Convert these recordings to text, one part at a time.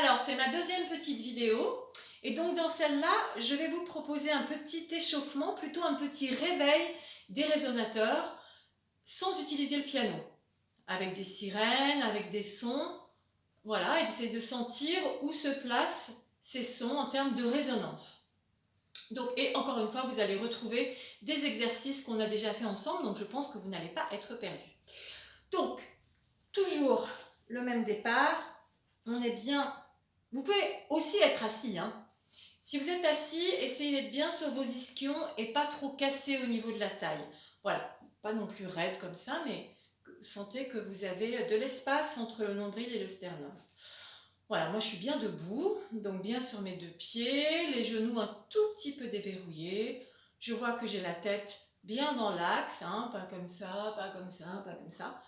Alors, c'est ma deuxième petite vidéo. Et donc, dans celle-là, je vais vous proposer un petit échauffement, plutôt un petit réveil des résonateurs sans utiliser le piano. Avec des sirènes, avec des sons. Voilà, et d'essayer de sentir où se placent ces sons en termes de résonance. Donc, et encore une fois, vous allez retrouver des exercices qu'on a déjà fait ensemble, donc je pense que vous n'allez pas être perdu. Donc, toujours le même départ, on est bien. Vous pouvez aussi être assis. Si vous êtes assis, essayez d'être bien sur vos ischions et pas trop cassé au niveau de la taille. Voilà, pas non plus raide comme ça, mais sentez que vous avez de l'espace entre le nombril et le sternum. Voilà, moi je suis bien debout, donc bien sur mes deux pieds, les genoux un tout petit peu déverrouillés. Je vois que j'ai la tête bien dans l'axe, pas comme ça, pas comme ça, pas comme ça.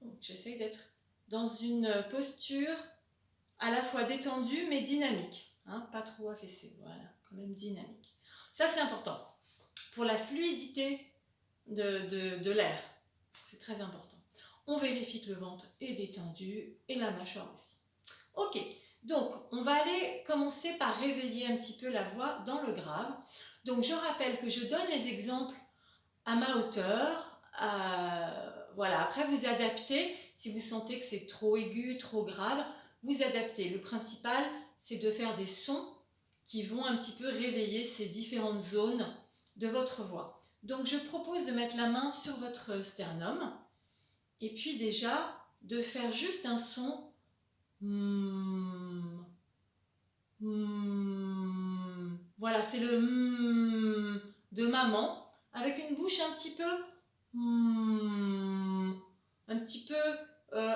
Donc j'essaye d'être dans une posture à la fois détendue mais dynamique, pas trop affaissée, voilà, quand même dynamique. Ça c'est important pour la fluidité de l'air, c'est très important. On vérifie que le ventre est détendu et la mâchoire aussi. Ok, donc on va aller commencer par réveiller un petit peu la voix dans le grave. Donc je rappelle que je donne les exemples à ma hauteur. Voilà, après vous adaptez, si vous sentez que c'est trop aigu, trop grave, vous adaptez. Le principal, c'est de faire des sons qui vont un petit peu réveiller ces différentes zones de votre voix. Donc je propose de mettre la main sur votre sternum et puis déjà de faire juste un son voilà, c'est le de maman avec une bouche un petit peu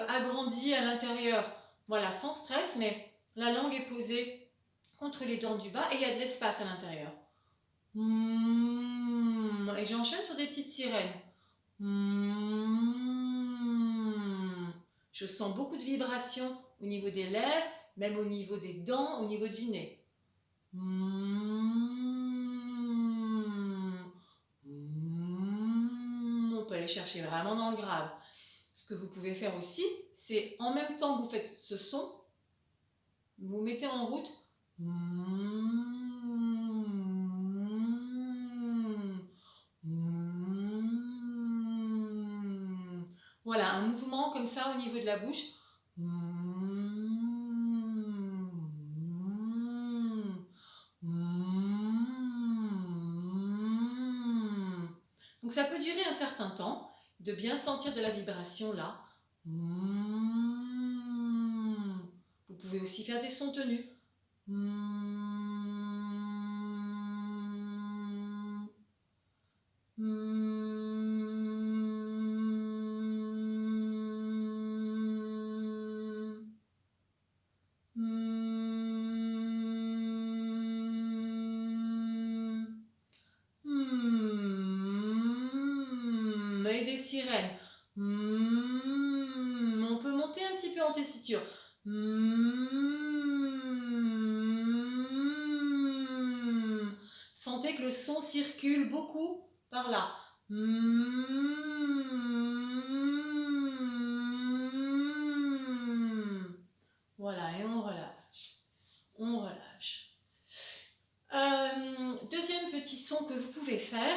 agrandie à l'intérieur. Voilà, sans stress, mais la langue est posée contre les dents du bas et il y a de l'espace à l'intérieur. Et j'enchaîne sur des petites sirènes. Je sens beaucoup de vibrations au niveau des lèvres, même au niveau des dents, au niveau du nez. On peut aller chercher vraiment dans le grave. Ce que vous pouvez faire aussi, c'est en même temps que vous faites ce son, vous mettez en route. Voilà, un mouvement comme ça au niveau de la bouche. Donc ça peut durer un certain temps, de bien sentir de la vibration là. Vous pouvez aussi faire des sons tenus. Et des sirènes. On peut monter un petit peu en tessiture. Sentez que le son circule beaucoup par là. Voilà, et on relâche. On relâche. Deuxième petit son que vous pouvez faire.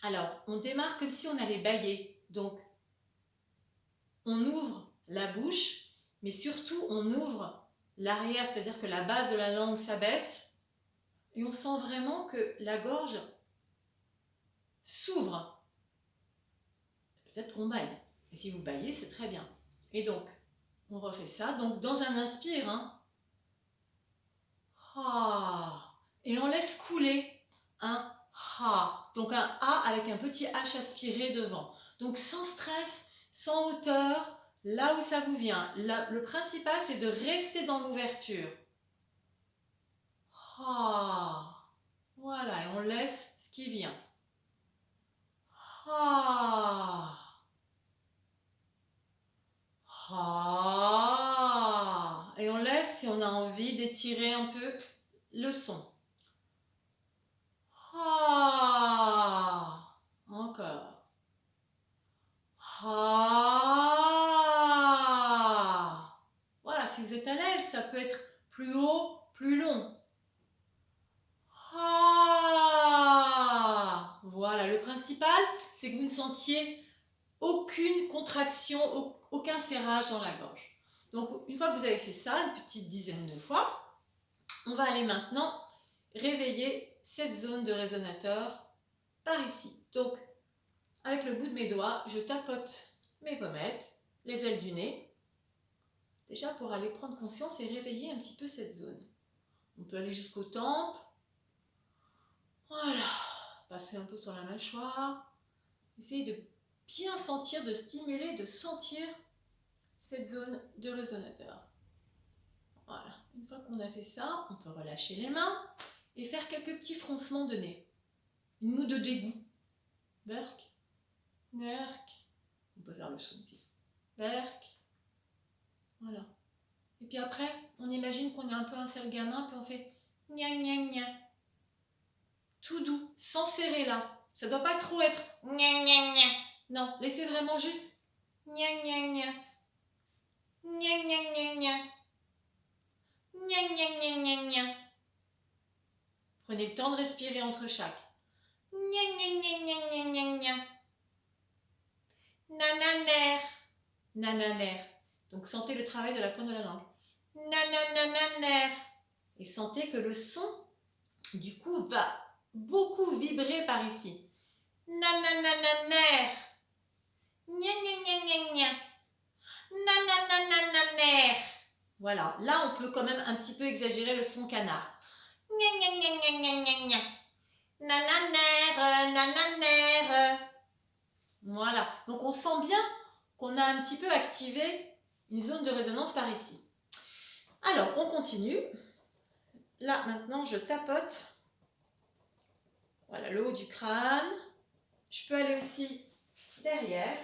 Alors, on démarre comme si on allait bâiller. Donc, on ouvre la bouche, mais surtout, on ouvre l'arrière, c'est-à-dire que la base de la langue s'abaisse. Et on sent vraiment que la gorge s'ouvre. Peut-être qu'on bâille. Et si vous bâillez, c'est très bien. Et donc, on refait ça. Donc, dans un inspire, et on laisse couler un ha. Donc un A avec un petit H aspiré devant. Donc sans stress, sans hauteur, là où ça vous vient. Le principal, c'est de rester dans l'ouverture. Ha. Voilà, et on laisse ce qui vient. Ha. Ha. Et on laisse si on a envie d'étirer un peu le son. Ha. Encore. Ha. Voilà, si vous êtes à l'aise, ça peut être plus haut, plus long. Ah, voilà, le principal, c'est que vous ne sentiez aucune contraction, aucun serrage dans la gorge. Donc, une fois que vous avez fait ça, une petite dizaine de fois, on va aller maintenant réveiller cette zone de résonateur par ici. Donc, avec le bout de mes doigts, je tapote mes pommettes, les ailes du nez, déjà pour aller prendre conscience et réveiller un petit peu cette zone. On peut aller jusqu'aux tempes. Voilà, passer un peu sur la mâchoire. Essayez de bien sentir, de stimuler, de sentir cette zone de résonateur. Voilà, une fois qu'on a fait ça, on peut relâcher les mains et faire quelques petits froncements de nez. Une moue de dégoût. Berk, nerk. On peut faire le son aussi. Berk. Voilà. Et puis après, on imagine qu'on est un peu un seul gamin, puis on fait gna gna gna. Tout doux, sans serrer là. Ça ne doit pas trop être gna gna gna. Non, laissez vraiment juste gna gna gna. Gna gna gna gna. Gna gna gna gna gna. Prenez le temps de respirer entre chaque. Gna gna gna gna gna gna gna. Nananer. Nananer. Donc sentez le travail de la pointe de la langue. Nananananer. Et sentez que le son, du coup, va beaucoup vibrer par ici. Nananananer. Gna gna gna gna gna. Nananananer. Voilà, là on peut quand même un petit peu exagérer le son canard. Gna gna gna gna gna gna gna. Nananer, nananer. Voilà, donc on sent bien qu'on a un petit peu activé une zone de résonance par ici. Alors, on continue. Là, maintenant, je tapote. Voilà, le haut du crâne. Je peux aller aussi derrière.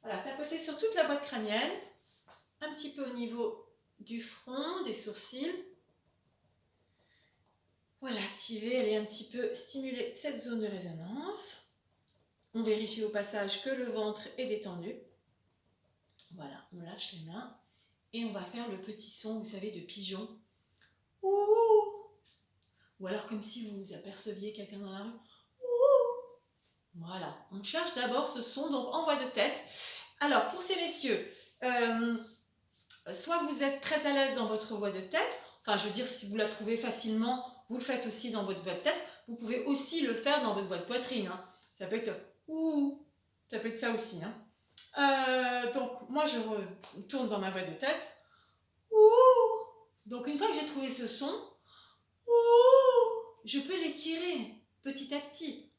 Voilà, tapoter sur toute la boîte crânienne. Un petit peu au niveau du front, des sourcils. Voilà, activer, aller un petit peu stimuler cette zone de résonance. On vérifie au passage que le ventre est détendu. Voilà, on lâche les mains. Et on va faire le petit son, vous savez, de pigeon. Ouh. Ou alors comme si vous aperceviez quelqu'un dans la rue. Ouh. Voilà, on cherche d'abord ce son, donc en voix de tête. Alors, pour ces messieurs, soit vous êtes très à l'aise dans votre voix de tête, enfin, je veux dire, si vous la trouvez facilement, vous le faites aussi dans votre voix de tête. Vous pouvez aussi le faire dans votre voix de poitrine. Hein. Ça peut être ouh, ça peut être ça aussi. Hein. Donc, moi, je retourne dans ma voix de tête. Ouh. Donc, une fois que j'ai trouvé ce son, ouh, je peux l'étirer petit à petit.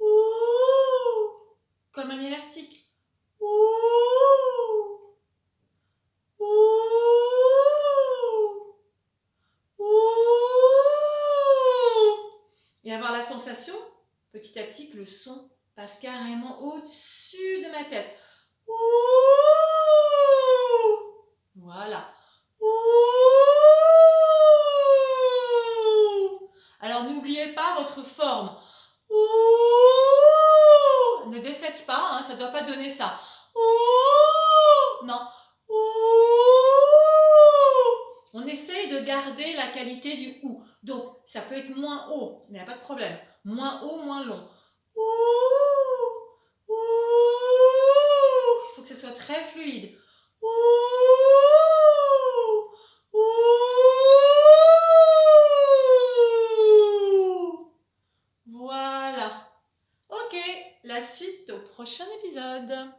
Ouh. Comme un élastique. Ouh. Ouh. Ouh. Et avoir la sensation, petit à petit, que le son passe carrément au-dessus de ma tête. Ouh. Voilà. Ouh. Alors n'oubliez pas votre forme. Ouh. Ne défaites pas, hein, ça ne doit pas donner ça. Ouh. Non. Ouh. On essaye de garder la qualité du ou. Donc ça peut être moins haut, il n'y a pas de problème. Moins haut, moins long. Ouh. Ouh. Il faut que ce soit très fluide. Ouh. Ouh. Voilà. Ok, la suite au prochain épisode.